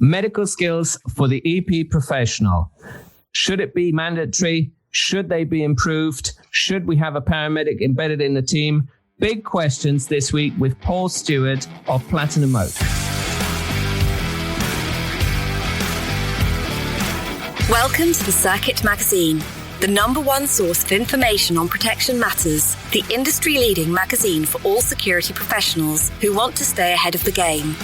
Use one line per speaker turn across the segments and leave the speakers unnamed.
Medical skills for the EP professional. Should it be mandatory? Should they be improved? Should we have a paramedic embedded in the team? Big questions this week with Paul Steward of Platinum Oak.
Welcome to the Circuit Magazine, the #1 source of information on protection matters, the industry-leading magazine for all security professionals who want to stay ahead of the game.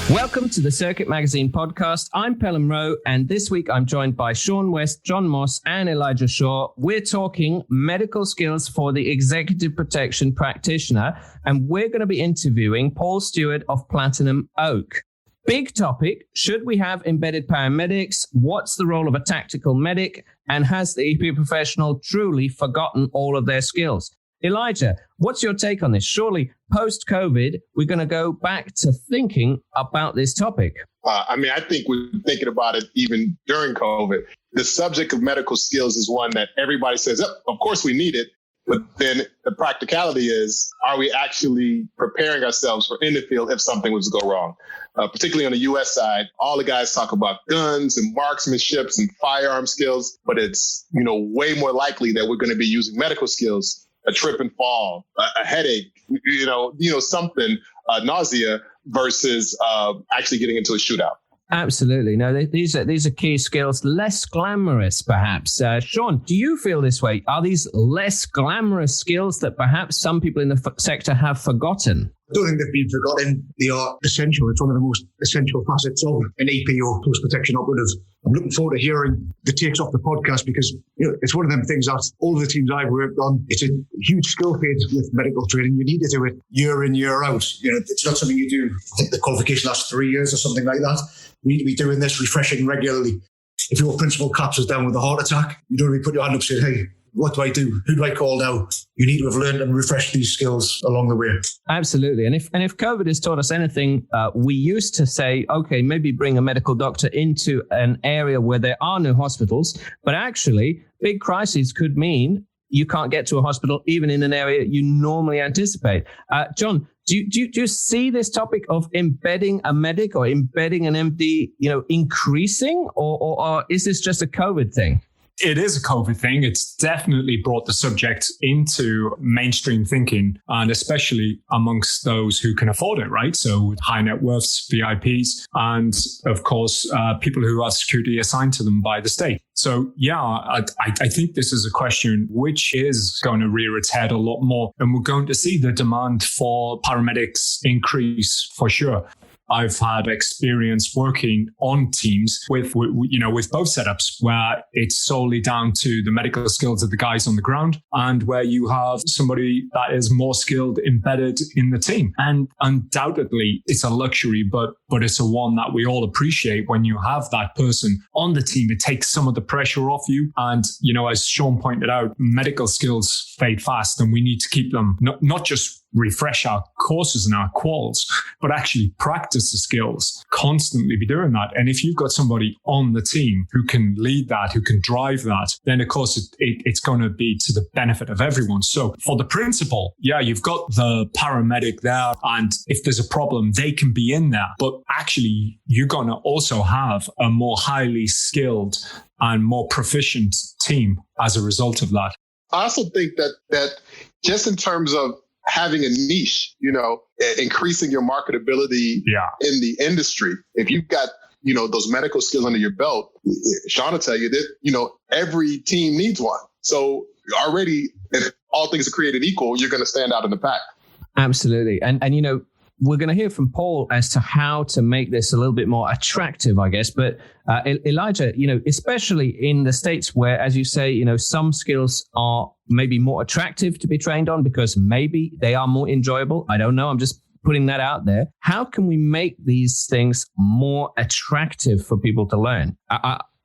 Welcome to the Circuit Magazine podcast. I'm Phelim, and this week I'm joined by Shaun West, Jon Moss, and Elijah Shaw. We're talking medical skills for the executive protection practitioner, and we're going to be interviewing Paul Steward of Platinum Oak. Big topic, should we have embedded paramedics? What's the role of a tactical medic? And has the EP professional truly forgotten all of their skills? Elijah, what's your take on this? Surely, post-COVID, we're going to go back to thinking about this topic.
I think we're thinking about it even during COVID. The subject of medical skills is one that everybody says, oh, of course we need it. But then the practicality is, are we actually preparing ourselves for in the field if something was to go wrong? Particularly on the U.S. side, all the guys talk about guns and marksmanship and firearm skills, but it's, way more likely that we're going to be using medical skills. A trip and fall, a headache, something, nausea versus actually getting into a shootout.
Absolutely. No, these are key skills, less glamorous, perhaps. Shaun, do you feel this way? Are these less glamorous skills that perhaps some people in the sector have forgotten?
I don't think they've been forgotten. They are essential. It's one of the most essential facets of an EP or post-protection operative. I'm looking forward to hearing the takes off the podcast because it's one of them things that all the teams I've worked on, it's a huge skill fade with medical training. You need to do it year in, year out. It's not something you do. I think the qualification lasts 3 years or something like that. We need to be doing this, refreshing regularly. If your principal collapses down with a heart attack, you don't really put your hand up and say, hey, what do I do? Who do I call now? You need to have learned and refreshed these skills along the way.
Absolutely. And if COVID has taught us anything, we used to say, okay, maybe bring a medical doctor into an area where there are no hospitals. But actually, big crises could mean you can't get to a hospital, even in an area you normally anticipate. Jon, do you see this topic of embedding a medic or embedding an MD, increasing, or is this just a COVID thing?
It is a COVID thing. It's definitely brought the subject into mainstream thinking, and especially amongst those who can afford it, right? So high net worths, VIPs, and of course, people who have security assigned to them by the state. So yeah, I think this is a question which is going to rear its head a lot more, and we're going to see the demand for paramedics increase for sure. I've had experience working on teams with both setups where it's solely down to the medical skills of the guys on the ground and where you have somebody that is more skilled embedded in the team. And undoubtedly, it's a luxury, but it's a one that we all appreciate when you have that person on the team. It takes some of the pressure off you. And, as Shaun pointed out, medical skills fade fast and we need to keep them, not just refresh our courses and our quals, but actually practice the skills, constantly be doing that. And if you've got somebody on the team who can lead that, who can drive that, then of course it's going to be to the benefit of everyone. So for the principal, yeah, you've got the paramedic there, and if there's a problem, they can be in there. But actually, you're going to also have a more highly skilled and more proficient team as a result of that.
I also think that just in terms of having a niche, increasing your marketability in the industry. If you've got, those medical skills under your belt, Shaun will tell you that, every team needs one. So already, if all things are created equal, you're going to stand out in the pack.
Absolutely. And we're going to hear from Paul as to how to make this a little bit more attractive, I guess. But Elijah, especially in the States where, as you say, some skills are maybe more attractive to be trained on because maybe they are more enjoyable. I don't know. I'm just putting that out there. How can we make these things more attractive for people to learn?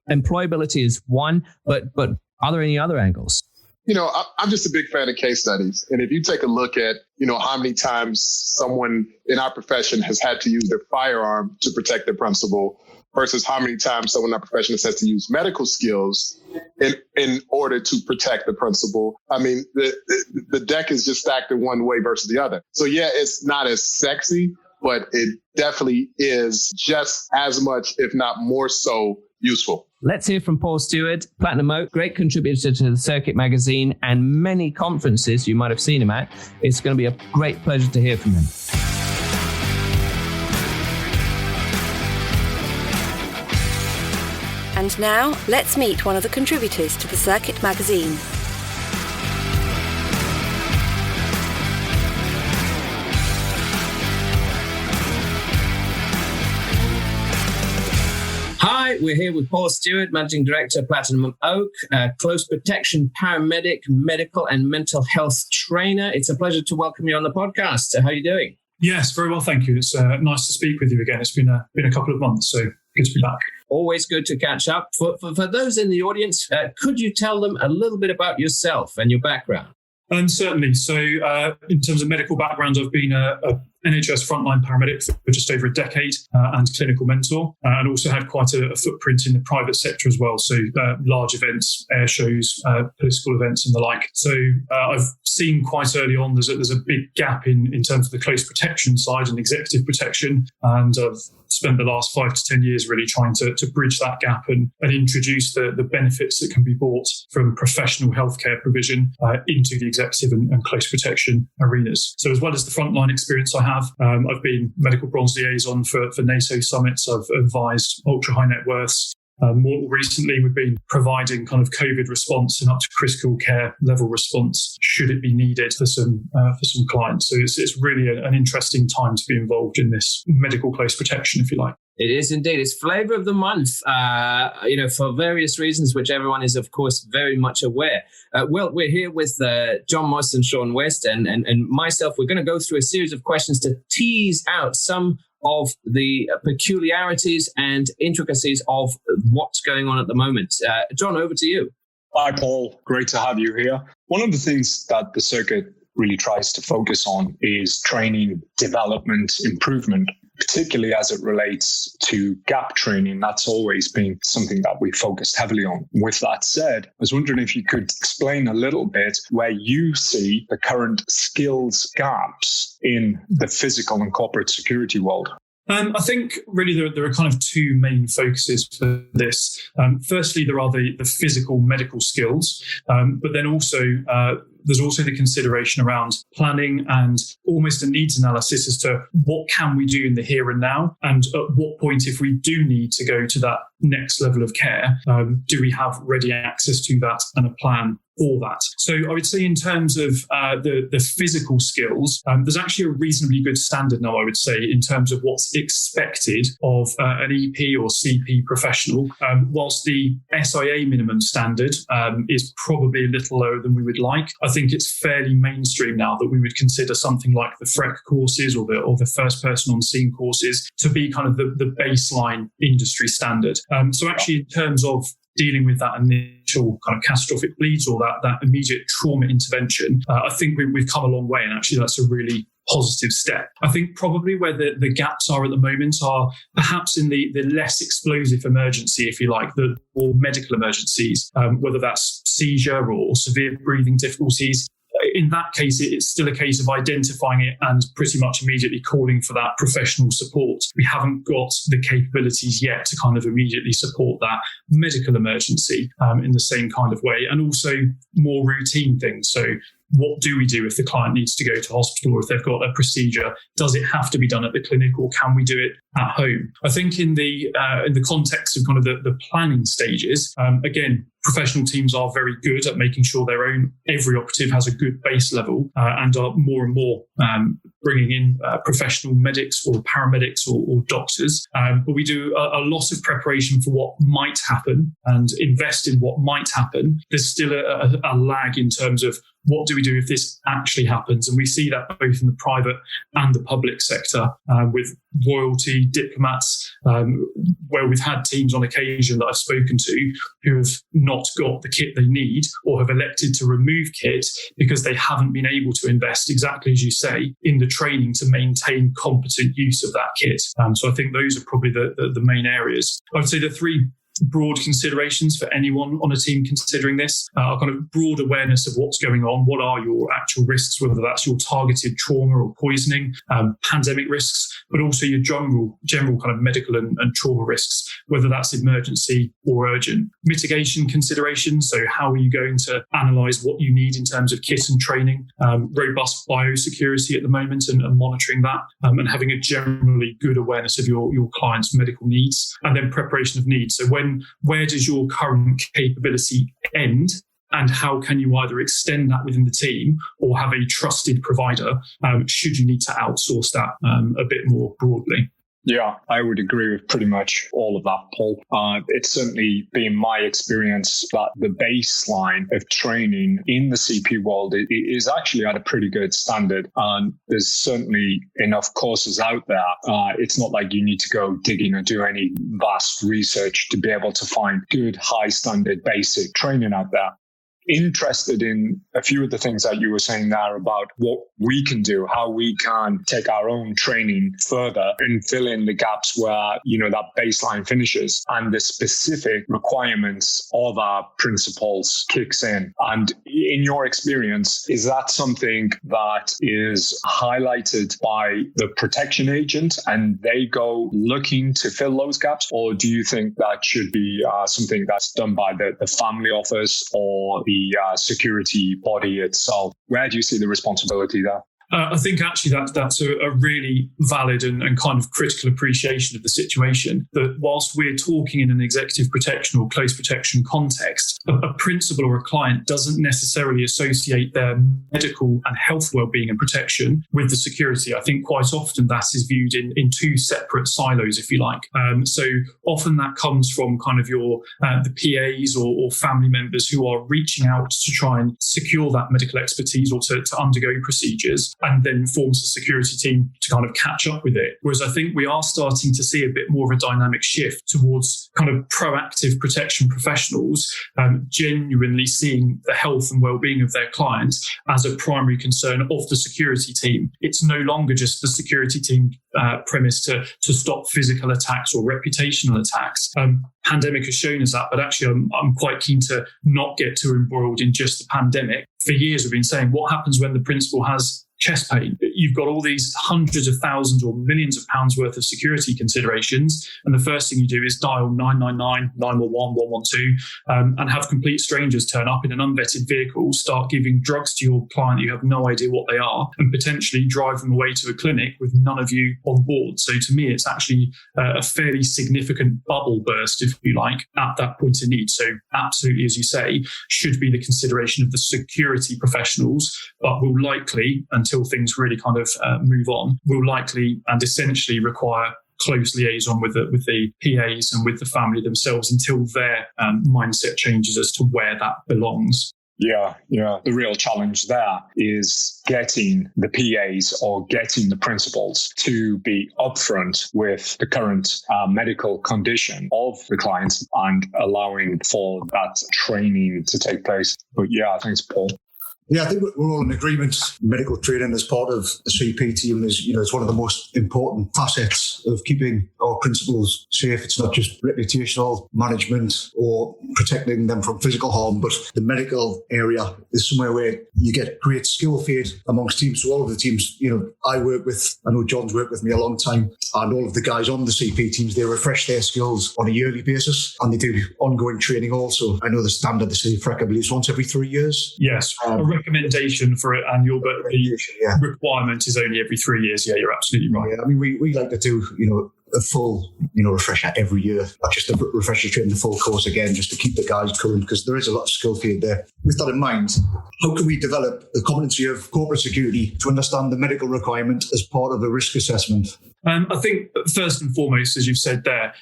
Employability is one, but are there any other angles?
I'm just a big fan of case studies. And if you take a look at, how many times someone in our profession has had to use their firearm to protect their principal versus how many times someone in our profession has had to use medical skills in order to protect the principal. I mean, the deck is just stacked in one way versus the other. So yeah, it's not as sexy, but it definitely is just as much, if not more so, useful.
Let's hear from Paul Steward, Platinum Oak, great contributor to the Circuit magazine and many conferences you might have seen him at. It's going to be a great pleasure to hear from him.
And now, let's meet one of the contributors to the Circuit magazine.
Hi, we're here with Paul Steward, Managing Director, Platinum Oak, close protection paramedic, medical and mental health trainer. It's a pleasure to welcome you on the podcast. How are you doing?
Yes, very well, thank you. It's nice to speak with you again. It's been a couple of months, so good to be back.
Always good to catch up. For those in the audience, could you tell them a little bit about yourself and your background?
Certainly. So in terms of medical background, I've been a NHS frontline paramedic for just over a decade and clinical mentor, and also had quite a footprint in the private sector as well. So large events, air shows, political events and the like. So I've seen quite early on there's a big gap in terms of the close protection side and executive protection. And I've spent the last 5 to 10 years really trying to bridge that gap and introduce the benefits that can be brought from professional healthcare provision into the executive and close protection arenas. So as well as the frontline experience I have, I've been medical bronze liaison for NATO summits. I've advised ultra high net worths. More recently, we've been providing kind of COVID response and up to critical care level response should it be needed for some clients. So it's really an interesting time to be involved in this medical close protection, if you like.
It is indeed. It's flavor of the month, for various reasons, which everyone is, of course, very much aware. We're here with Jon Moss and Shaun West and myself. We're going to go through a series of questions to tease out some of the peculiarities and intricacies of what's going on at the moment. Jon, over to you.
Hi, Paul. Great to have you here. One of the things that the circuit really tries to focus on is training, development, improvement, particularly as it relates to gap training. That's always been something that we focused heavily on. With that said, I was wondering if you could explain a little bit where you see the current skills gaps in the physical and corporate security world.
I think really there are kind of two main focuses for this. Firstly, there are the physical medical skills, but then also there's also the consideration around planning and almost a needs analysis as to what can we do in the here and now, and at what point, if we do need to go to that next level of care, do we have ready access to that and a plan for that? So I would say in terms of the physical skills, there's actually a reasonably good standard now, I would say, in terms of what's expected of an EP or CP professional, whilst the SIA minimum standard is probably a little lower than we would like. I think it's fairly mainstream now that we would consider something like the FREC courses or the first person on scene courses to be kind of the baseline industry standard. So actually in terms of dealing with that initial kind of catastrophic bleeds or that immediate trauma intervention, I think we've come a long way, and actually that's a really positive step. I think probably where the gaps are at the moment are perhaps in the less explosive emergency, if you like, the more medical emergencies, whether that's seizure or severe breathing difficulties. In that case, it's still a case of identifying it and pretty much immediately calling for that professional support. We haven't got the capabilities yet to kind of immediately support that medical emergency in the same kind of way, and also more routine things. So what do we do if the client needs to go to hospital, or if they've got a procedure? Does it have to be done at the clinic, or can we do it at home? I think in the context of kind of the planning stages, again, professional teams are very good at making sure every operative has a good base level, and are more and more bringing in professional medics or paramedics or doctors. But we do a lot of preparation for what might happen and invest in what might happen. There's still a lag in terms of what do we do if this actually happens? And we see that both in the private and the public sector, with royalty, diplomats, where we've had teams on occasion that I've spoken to who have not got the kit they need or have elected to remove kit because they haven't been able to invest, exactly as you say, in the training to maintain competent use of that kit. So I think those are probably the main areas. I would say the three broad considerations for anyone on a team considering this are kind of broad awareness of what's going on. What are your actual risks, whether that's your targeted trauma or poisoning, pandemic risks, but also your general kind of medical and trauma risks, whether that's emergency or urgent. Mitigation considerations, so how are you going to analyse what you need in terms of kit and training, robust biosecurity at the moment and monitoring that, and having a generally good awareness of your client's medical needs, and then preparation of needs. So where does your current capability end, and how can you either extend that within the team or have a trusted provider should you need to outsource that a bit more broadly?
Yeah, I would agree with pretty much all of that, Paul. It's certainly been my experience that the baseline of training in the CP world is actually at a pretty good standard. And there's certainly enough courses out there. It's not like you need to go digging or do any vast research to be able to find good, high standard basic training out there. Interested in a few of the things that you were saying there about what we can do, how we can take our own training further and fill in the gaps where, that baseline finishes and the specific requirements of our principles kicks in. And in your experience, is that something that is highlighted by the protection agent and they go looking to fill those gaps? Or do you think that should be something that's done by the family office or the security body itself? Where do you see the responsibility there?
I think actually that's a really valid and kind of critical appreciation of the situation, that whilst we're talking in an executive protection or close protection context, a principal or a client doesn't necessarily associate their medical and health wellbeing and protection with the security. I think quite often that is viewed in two separate silos, if you like. So often that comes from kind of the PAs or family members who are reaching out to try and secure that medical expertise or to undergo procedures, and then forms a security team to kind of catch up with it. Whereas I think we are starting to see a bit more of a dynamic shift towards kind of proactive protection professionals, genuinely seeing the health and well-being of their clients as a primary concern of the security team. It's no longer just the security team premise to stop physical attacks or reputational attacks. Pandemic has shown us that, but actually I'm quite keen to not get too embroiled in just the pandemic. For years we've been saying, what happens when the principal has chest pain? You've got all these hundreds of thousands or millions of pounds worth of security considerations, and the first thing you do is dial 999, 911, 112, and have complete strangers turn up in an unvetted vehicle, start giving drugs to your client you have no idea what they are, and potentially drive them away to a clinic with none of you on board. So to me, it's actually a fairly significant bubble burst, if you like, at that point in need. So absolutely, as you say, should be the consideration of the security professionals, but will likely, until things really kind of move on, will likely and essentially require close liaison with the PAs and with the family themselves until their mindset changes as to where that belongs.
Yeah. The real challenge there is getting the PAs or getting the principals to be upfront with the current medical condition of the clients and allowing for that training to take place. But yeah, thanks, Paul.
Yeah, I think we're all in agreement. Medical training as part of the CP team is, it's one of the most important facets of keeping our principals safe. It's not just reputational management or protecting them from physical harm, but the medical area is somewhere where you get great skill feed amongst teams. So all of the teams, I know Jon's worked with me a long time, and all of the guys on the CP teams, they refresh their skills on a yearly basis, and they do ongoing training also. I know the standard, they say, FREC, I believe, is once every 3 years.
Yes. Recommendation for it annual, but the requirement is only every 3 years. Yeah, you're absolutely right.
Yeah, I mean, we like to do, a full, refresher every year, not just a refresher training, the full course again, just to keep the guys current, because there is a lot of skill feed there. With that in mind, how can we develop the competency of corporate security to understand the medical requirement as part of a risk assessment?
I think first and foremost, as you've said there,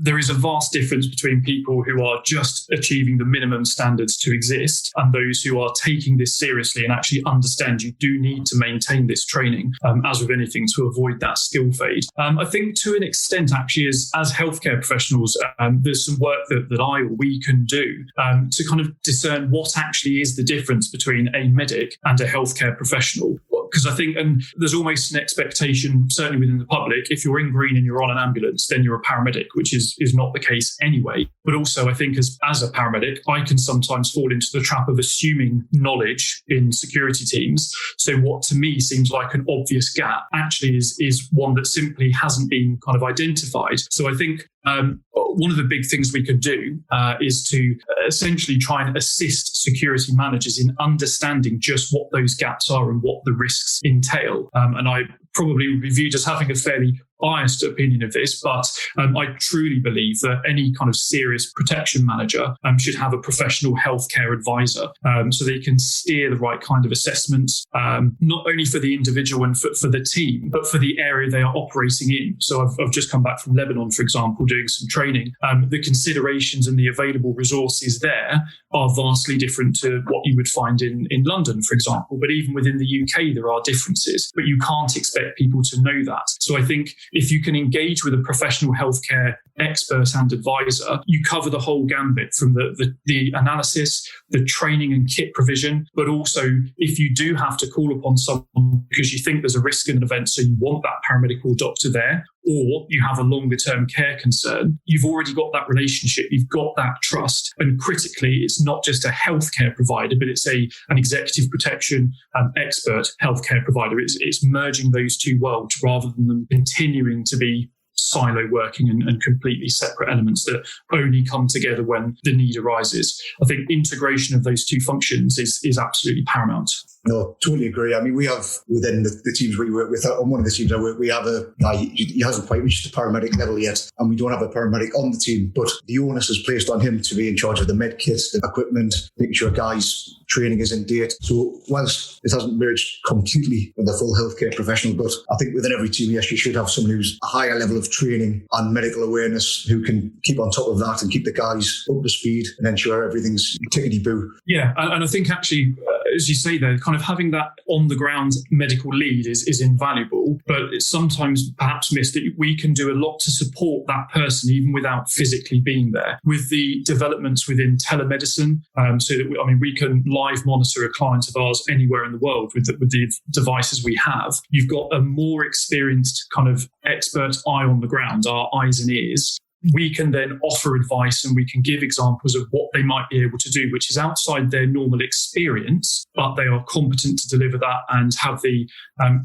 there is a vast difference between people who are just achieving the minimum standards to exist and those who are taking this seriously and actually understand you do need to maintain this training, as with anything, to avoid that skill fade. I think to an extent, actually, as healthcare professionals, there's some work that I or we can do to kind of discern what actually is the difference between a medic and a healthcare professional. Because I think, and there's almost an expectation, certainly within the public, if you're in green and you're on an ambulance, then you're a paramedic, which is not the case anyway. But also, I think as a paramedic, I can sometimes fall into the trap of assuming knowledge in security teams. So what to me seems like an obvious gap actually is one that simply hasn't been kind of identified. So I think one of the big things we could do is to essentially try and assist security managers in understanding just what those gaps are and what the risks entail. And I probably would be viewed as having a fairly biased opinion of this, but I truly believe that any kind of serious protection manager should have a professional healthcare advisor so they can steer the right kind of assessments, not only for the individual and for the team, but for the area they are operating in. So I've just come back from Lebanon, for example, doing some training. The considerations and the available resources there are vastly different to what you would find in London, for example. But even within the UK, there are differences, but you can't expect people to know that. So I think if you can engage with a professional healthcare expert and advisor, you cover the whole gambit from the analysis, the training and kit provision, but also if you do have to call upon someone because you think there's a risk in an event, so you want that paramedic or doctor there, or you have a longer term care concern, you've already got that relationship, you've got that trust. And critically, it's not just a healthcare provider, but it's an executive protection expert healthcare provider. It's merging those two worlds rather than them continuing to be silo working and completely separate elements that only come together when the need arises. I think integration of those two functions is absolutely paramount.
No, totally agree. I mean, we have within the teams we work with, on one of the teams I work, we have a guy, he hasn't quite reached the paramedic level yet, and we don't have a paramedic on the team, but the onus is placed on him to be in charge of the med kit, the equipment, making sure guys' training is in date. So whilst it hasn't merged completely with the full healthcare professional, but I think within every team, yes, you should have someone who's a higher level of training and medical awareness who can keep on top of that and keep the guys up to speed and ensure everything's tickety-boo.
Yeah, and I think actually, as you say there, kind of having that on-the-ground medical lead is invaluable, but it's sometimes perhaps missed that we can do a lot to support that person even without physically being there. With the developments within telemedicine, so that we can live monitor a client of ours anywhere in the world with the devices we have. You've got a more experienced kind of expert eye on the ground, our eyes and ears. We can then offer advice and we can give examples of what they might be able to do, which is outside their normal experience, but they are competent to deliver that and have the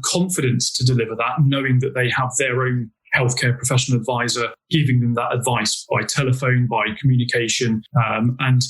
confidence to deliver that, knowing that they have their own healthcare professional advisor giving them that advice by telephone, by communication. And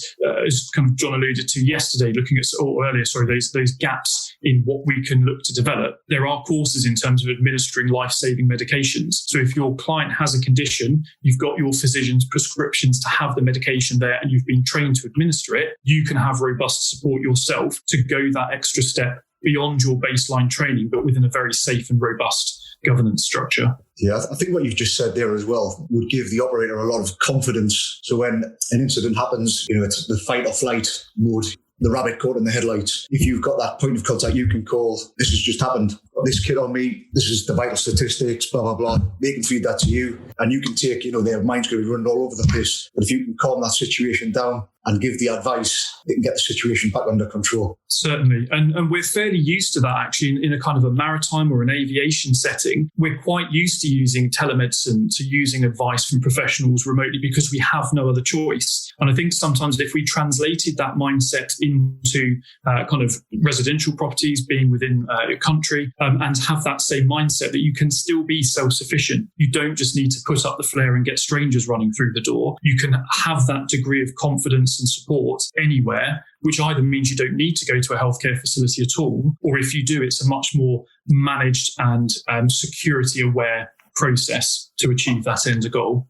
as kind of John alluded to yesterday, those gaps in what we can look to develop. There are courses in terms of administering life-saving medications. So if your client has a condition, you've got your physician's prescriptions to have the medication there and you've been trained to administer it, you can have robust support yourself to go that extra step beyond your baseline training, but within a very safe and robust governance structure.
Yeah, I think what you've just said there as well would give the operator a lot of confidence. So when an incident happens, it's the fight or flight mode, the rabbit caught in the headlights. If you've got that point of contact, you can call, this has just happened, got this kid on me, this is the vital statistics, blah, blah, blah. They can feed that to you and you can take, their mind's going to be running all over the place. But if you can calm that situation down and give the advice, they can get the situation back under control.
Certainly. And we're fairly used to that actually in a kind of a maritime or an aviation setting. We're quite used to using telemedicine, to using advice from professionals remotely because we have no other choice. And I think sometimes if we translated that mindset into kind of residential properties being within a country and have that same mindset that you can still be self-sufficient. You don't just need to put up the flare and get strangers running through the door. You can have that degree of confidence and support anywhere, which either means you don't need to go to a healthcare facility at all, or if you do, it's a much more managed and security-aware process to achieve that end goal.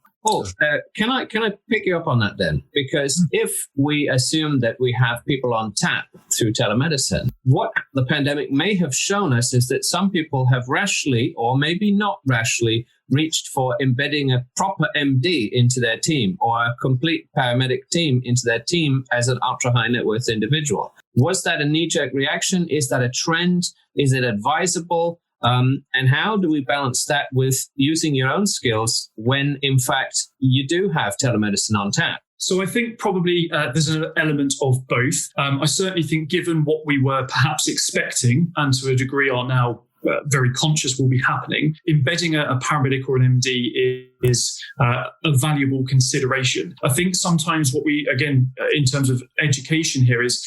Can I pick you up on that then? Because if we assume that we have people on tap through telemedicine, what the pandemic may have shown us is that some people have rashly, or maybe not rashly, reached for embedding a proper MD into their team or a complete paramedic team into their team as an ultra high net worth individual. Was that a knee-jerk reaction? Is that a trend? Is it advisable? And how do we balance that with using your own skills when, in fact, you do have telemedicine on tap?
So I think probably there's an element of both. I certainly think given what we were perhaps expecting and to a degree are now very conscious will be happening, embedding a paramedic or an MD is a valuable consideration. I think sometimes what we, again, in terms of education here is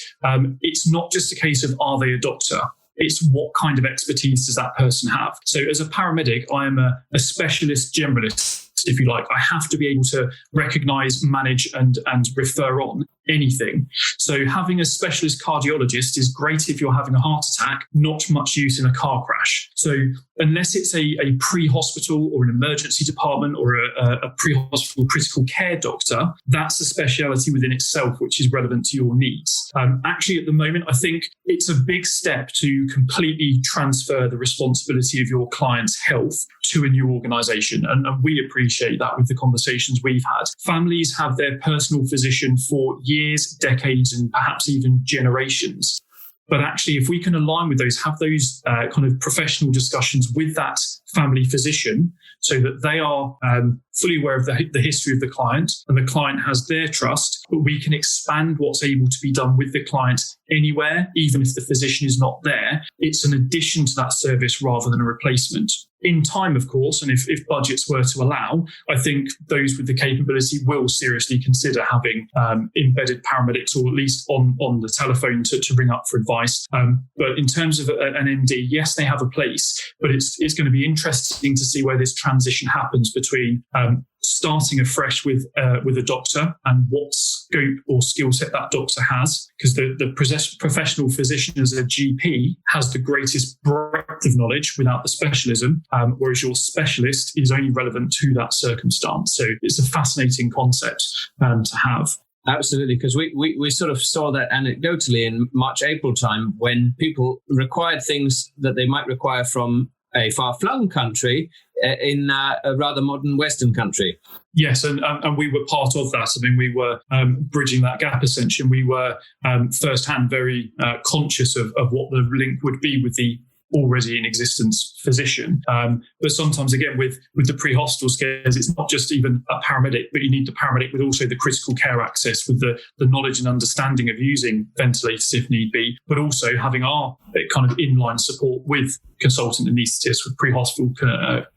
it's not just a case of are they a doctor? It's what kind of expertise does that person have? So as a paramedic, I am a specialist generalist, if you like. I have to be able to recognize, manage, and refer on anything. So having a specialist cardiologist is great if you're having a heart attack, not much use in a car crash. So unless it's a pre-hospital or an emergency department or a pre-hospital critical care doctor, that's a speciality within itself, which is relevant to your needs. Actually, at the moment, I think it's a big step to completely transfer the responsibility of your client's health to a new organization. And we appreciate that with the conversations we've had. Families have their personal physician for years, decades, and perhaps even generations. But actually, if we can align with those, have those kind of professional discussions with that family physician so that they are fully aware of the history of the client and the client has their trust, but we can expand what's able to be done with the client anywhere, even if the physician is not there. It's an addition to that service rather than a replacement. In time, of course, and if budgets were to allow, I think those with the capability will seriously consider having embedded paramedics, or at least on the telephone to ring up for advice. But in terms of an MD, yes, they have a place, but it's going to be interesting to see where this transition happens between starting afresh with a doctor and what scope or skill set that doctor has, because the professional physician as a GP has the greatest breadth of knowledge without the specialism, whereas your specialist is only relevant to that circumstance. So it's a fascinating concept to have.
Absolutely, because we sort of saw that anecdotally in March, April time when people required things that they might require from a far-flung country in a rather modern Western country.
Yes, and we were part of that. I mean, we were bridging that gap, essentially. We were firsthand very conscious of what the link would be with the already in existence physician. But sometimes, again, with the pre-hospital scares, it's not just even a paramedic, but you need the paramedic with also the critical care access, with the knowledge and understanding of using ventilators if need be, but also having our kind of inline support with consultant anaesthetists, with pre-hospital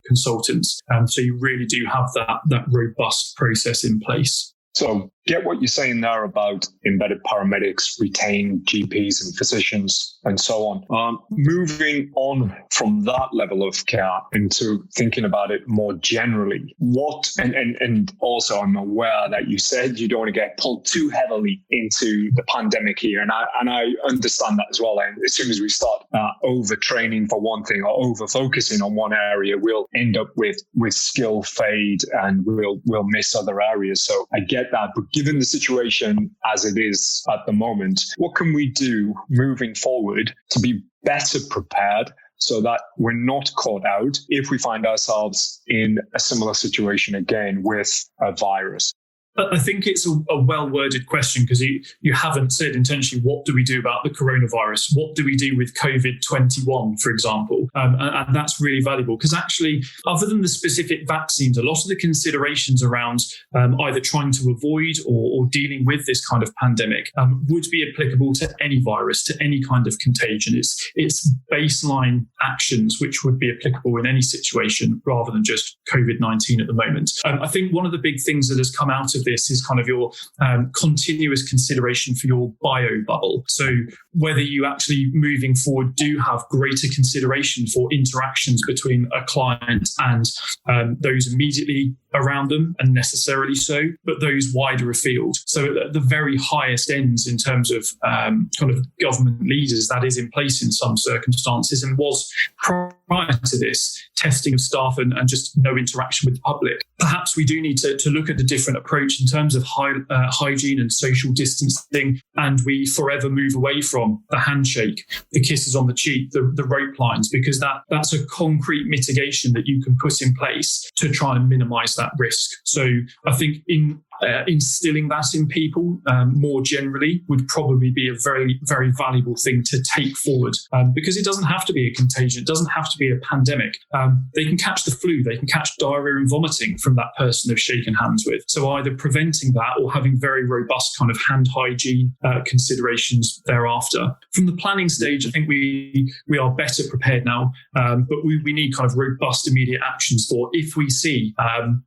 consultants. So you really do have that robust process in place.
So get what you're saying there about embedded paramedics, retained GPs and physicians and so on. Moving on from that level of care into thinking about it more generally, and also I'm aware that you said you don't want to get pulled too heavily into the pandemic here. And I understand that as well. And as soon as we start overtraining for one thing or over focusing on one area, we'll end up with skill fade and we'll miss other areas. So I get that. But given the situation as it is at the moment, what can we do moving forward to be better prepared so that we're not caught out if we find ourselves in a similar situation again with a virus?
I think it's a well-worded question, because you haven't said intentionally, what do we do about the coronavirus? What do we do with COVID-21, for example? And that's really valuable, because actually, other than the specific vaccines, a lot of the considerations around either trying to avoid or dealing with this kind of pandemic would be applicable to any virus, to any kind of contagion. It's baseline actions which would be applicable in any situation rather than just COVID-19 at the moment. I think one of the big things that has come out of this is kind of your continuous consideration for your bio bubble. So whether you actually moving forward do have greater consideration for interactions between a client and those immediately around them, and necessarily so, but those wider afield. So at the very highest ends in terms of kind of government leaders, that is in place in some circumstances, and was prior to this, testing of staff and just no interaction with the public. Perhaps we do need to look at a different approach in terms of hygiene and social distancing, and we forever move away from the handshake, the kisses on the cheek, the rope lines, because that's a concrete mitigation that you can put in place to try and minimise that risk. So I think instilling that in people more generally would probably be a very, very valuable thing to take forward, because it doesn't have to be a contagion. It doesn't have to be a pandemic. They can catch the flu. They can catch diarrhea and vomiting from that person they've shaken hands with. So either preventing that or having very robust kind of hand hygiene considerations thereafter. From the planning stage, I think we are better prepared now, but we need kind of robust immediate actions for if we see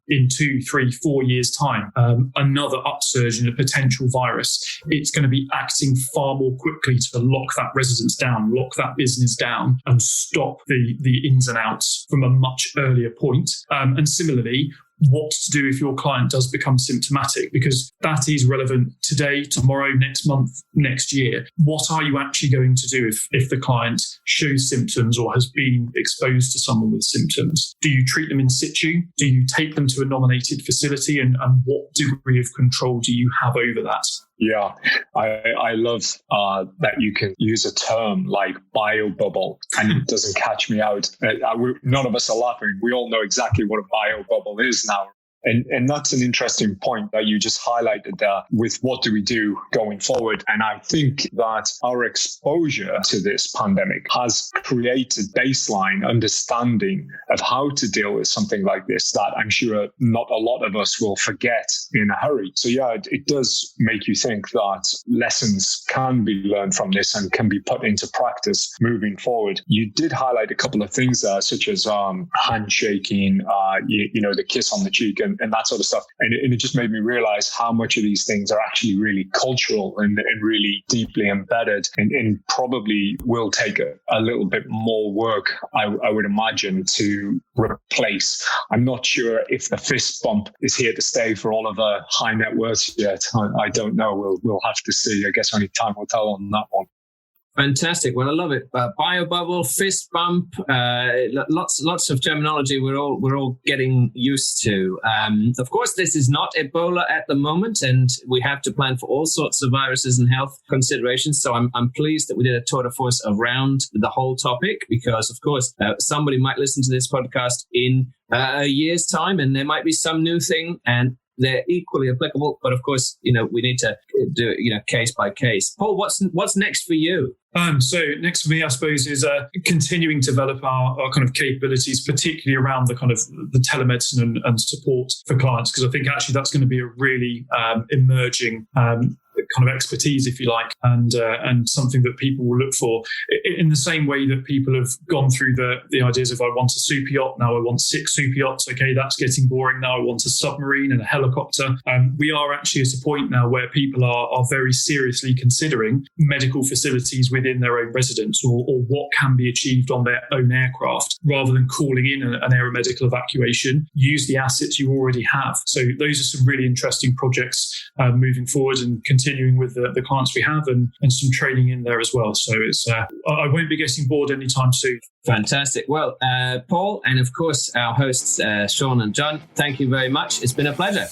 in 2, 3, 4 years' time another upsurge in a potential virus, it's going to be acting far more quickly to lock that residence down, lock that business down, and stop the ins and outs from a much earlier point. And similarly, what to do if your client does become symptomatic, because that is relevant today, tomorrow, next month, next year. What are you actually going to do if the client shows symptoms or has been exposed to someone with symptoms? Do you treat them in situ? Do you take them to a nominated facility? And what degree of control do you have over that?
Yeah, I love that you can use a term like biobubble and it doesn't catch me out. None of us are laughing. We all know exactly what a biobubble is now. And that's an interesting point that you just highlighted there with what do we do going forward. And I think that our exposure to this pandemic has created baseline understanding of how to deal with something like this that I'm sure not a lot of us will forget in a hurry. So yeah, it does make you think that lessons can be learned from this and can be put into practice moving forward. You did highlight a couple of things there, such as handshaking, the kiss on the cheek and that sort of stuff. And it just made me realize how much of these things are actually really cultural and really deeply embedded and probably will take a little bit more work, I would imagine, to replace. I'm not sure if the fist bump is here to stay for all of the high net worths yet. I don't know. We'll have to see. I guess only time will tell on that one.
Fantastic. Well, I love it. Biobubble, fist bump, lots of terminology we're all getting used to. Of course, this is not Ebola at the moment, and we have to plan for all sorts of viruses and health considerations. So I'm pleased that we did a tour de force around the whole topic, because, of course, somebody might listen to this podcast in a year's time, and there might be some new thing, and they're equally applicable. But of course, we need to do it, case by case. Paul, what's next for you?
So next for me, I suppose, is continuing to develop our kind of capabilities, particularly around the kind of the telemedicine and support for clients, because I think actually that's going to be a really emerging kind of expertise, if you like, and something that people will look for in the same way that people have gone through the ideas of I want a super yacht, now I want 6 super yachts. Okay, that's getting boring. Now I want a submarine and a helicopter. We are actually at a point now where people are very seriously considering medical facilities within their own residence or what can be achieved on their own aircraft, rather than calling in an aeromedical evacuation. Use the assets you already have. So those are some really interesting projects moving forward, and continuing with the clients we have and some training in there as well. So it's I won't be getting bored anytime soon.
Fantastic. Well, Paul, and of course our hosts, Shaun and Jon, thank you very much. It's been a pleasure.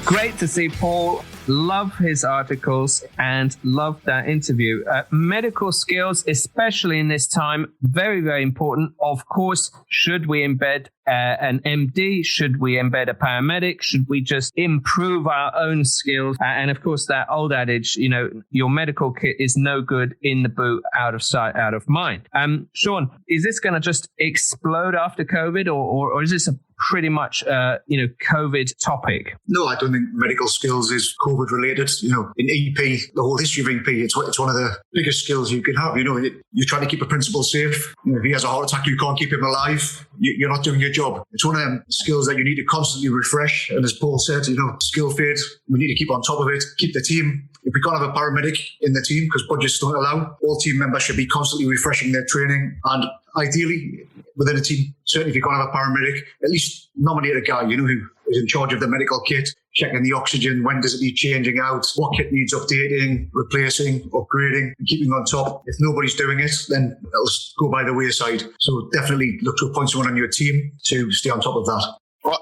Great to see Paul. Love his articles and love that interview. Medical skills, especially in this time, very, very important. Of course, should we embed an MD? Should we embed a paramedic? Should we just improve our own skills? And of course, that old adage, your medical kit is no good in the boot, out of sight, out of mind. Shaun, is this going to just explode after COVID, or is this a pretty much, COVID topic?
No, I don't think medical skills is COVID related. In EP, the whole history of EP, it's one of the biggest skills you can have. You're trying to keep a principal safe. If he has a heart attack, you can't keep him alive. You're not doing your job. It's one of them skills that you need to constantly refresh. And as Paul said, skill fade, we need to keep on top of it, keep the team if we can't have a paramedic in the team because budgets don't allow, all team members should be constantly refreshing their training. And ideally, within a team, certainly if you can't have a paramedic, at least nominate a guy, who is in charge of the medical kit, checking the oxygen, when does it need changing out, what kit needs updating, replacing, upgrading, and keeping on top. If nobody's doing it, then it'll go by the wayside. So definitely look to appoint someone on your team to stay on top of that.
Well,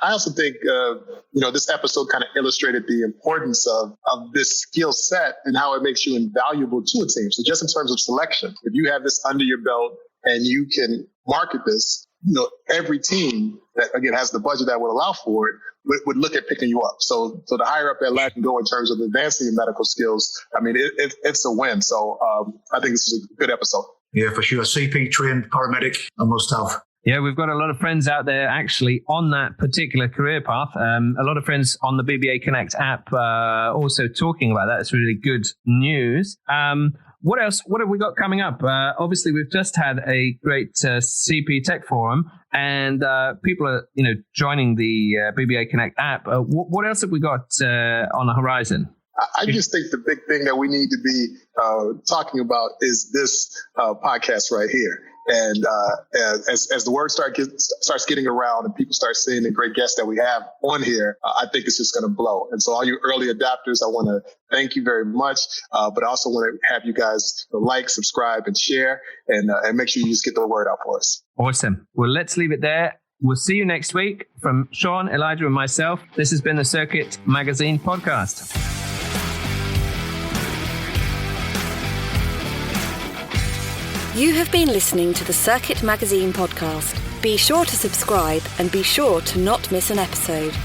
I also think, this episode kind of illustrated the importance of this skill set and how it makes you invaluable to a team. So just in terms of selection, if you have this under your belt and you can market this, every team that, again, has the budget that would allow for it would look at picking you up. So the higher up that ladder can go in terms of advancing your medical skills, I mean, it's a win. So I think this is a good episode.
Yeah, for sure. CP trained paramedic, I must have.
Yeah, we've got a lot of friends out there actually on that particular career path. A lot of friends on the BBA Connect app also talking about that. It's really good news. What else? What have we got coming up? Obviously, we've just had a great CP Tech Forum, and people are, joining the BBA Connect app. What else have we got on the horizon?
I just think the big thing that we need to be talking about is this podcast right here. And as the word starts getting around and people start seeing the great guests that we have on here, I think it's just going to blow. And so all you early adopters, I want to thank you very much. But I also want to have you guys like, subscribe, and share, and make sure you just get the word out for us.
Awesome. Well, let's leave it there. We'll see you next week. From Shaun, Elijah, and myself, this has been the Circuit Magazine podcast.
You have been listening to the Circuit Magazine podcast. Be sure to subscribe and be sure to not miss an episode.